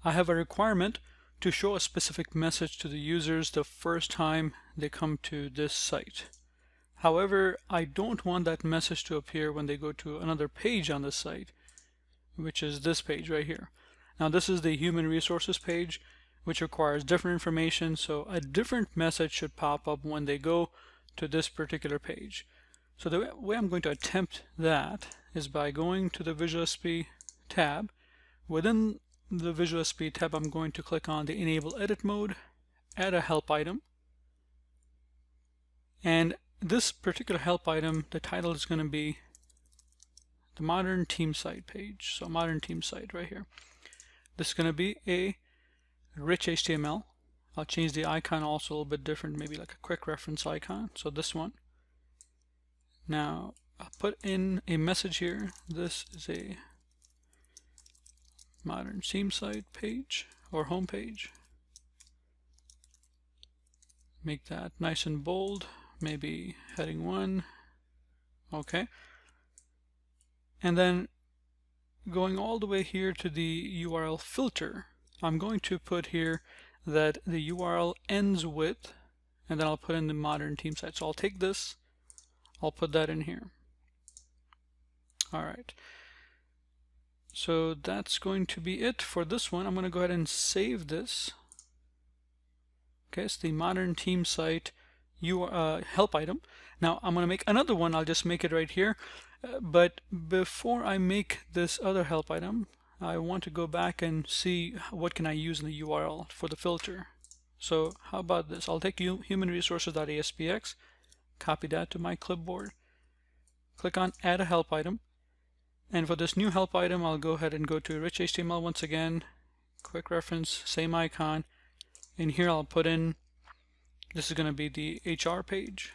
I have a requirement to show a specific message to the users the first time they come to this site. However, I don't want that message to appear when they go to another page on the site, which is this page right here. Now this is the human resources page, which requires different information, so a different message should pop up when they go to this particular page. So the way I'm going to attempt that is by going to the Visual SP tab. Within the Visual SP tab, I'm going to click on the Enable Edit Mode, add a help item, and this particular help item, the title is going to be the Modern Team Site page. So Modern Team Site right here. This is going to be a rich HTML. I'll change the icon also a little bit different, maybe like a quick reference icon. So this one. Now I'll put in a message here. This is a Modern Team Site page or home page. Make that nice and bold. Maybe heading 1. Okay. And then going all the way here to the URL filter, I'm going to put here that the URL ends with, and then I'll put in the Modern Team Site. So I'll take this, I'll put that in here. All right. So that's going to be it for this one. I'm going to go ahead and save this. Okay, it's the Modern Team Site help item. Now I'm going to make another one. I'll just make it right here. But before I make this other help item, I want to go back and see what can I use in the URL for the filter. So how about this? I'll take humanresources.aspx, copy that to my clipboard, click on Add a Help Item, and for this new help item, I'll go ahead and go to Rich HTML once again, quick reference, same icon. In here I'll put in, this is going to be the HR page.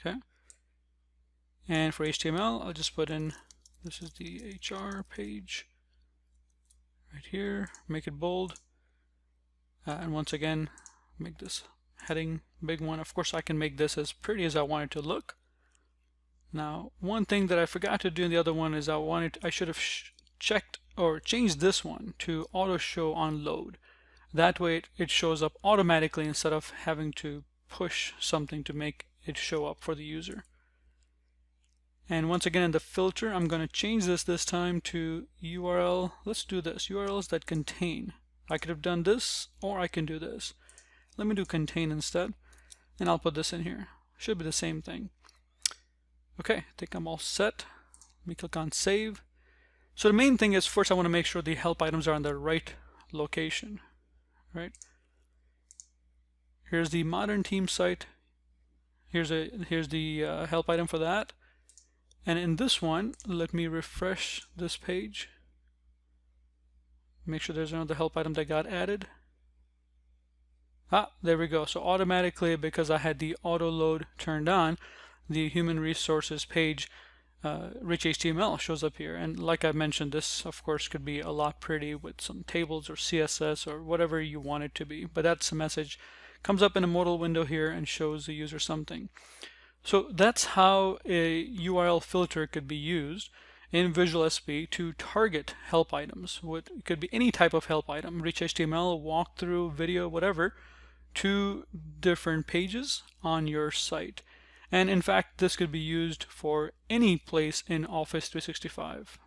Okay. And for HTML, I'll just put in, this is the HR page right here, make it bold. And once again, make this heading big one. Of course, I can make this as pretty as I want it to look. Now, one thing that I forgot to do in the other one is I should have checked or changed this one to auto show on load. That way it shows up automatically instead of having to push something to make it show up for the user. And once again in the filter, I'm going to change this time to URL. Let's do this, URLs that contain. I could have done this, or I can do this. Let me do contain instead, and I'll put this in here. Should be the same thing. Okay, I think I'm all set. Let me click on save. So the main thing is, first I want to make sure the help items are in the right location. Right? Here's the Modern Team Site. Here's the help item for that. And in this one, let me refresh this page. Make sure there's another help item that got added. Ah, there we go. So automatically, because I had the auto load turned on, the human resources page, rich HTML shows up here. And like I mentioned, this of course could be a lot pretty with some tables or CSS or whatever you want it to be. But that's the message. Comes up in a modal window here and shows the user something. So that's how a URL filter could be used in Visual SP to target help items. It could be any type of help item, rich HTML, walkthrough, video, whatever, to different pages on your site. And in fact, this could be used for any place in Office 365.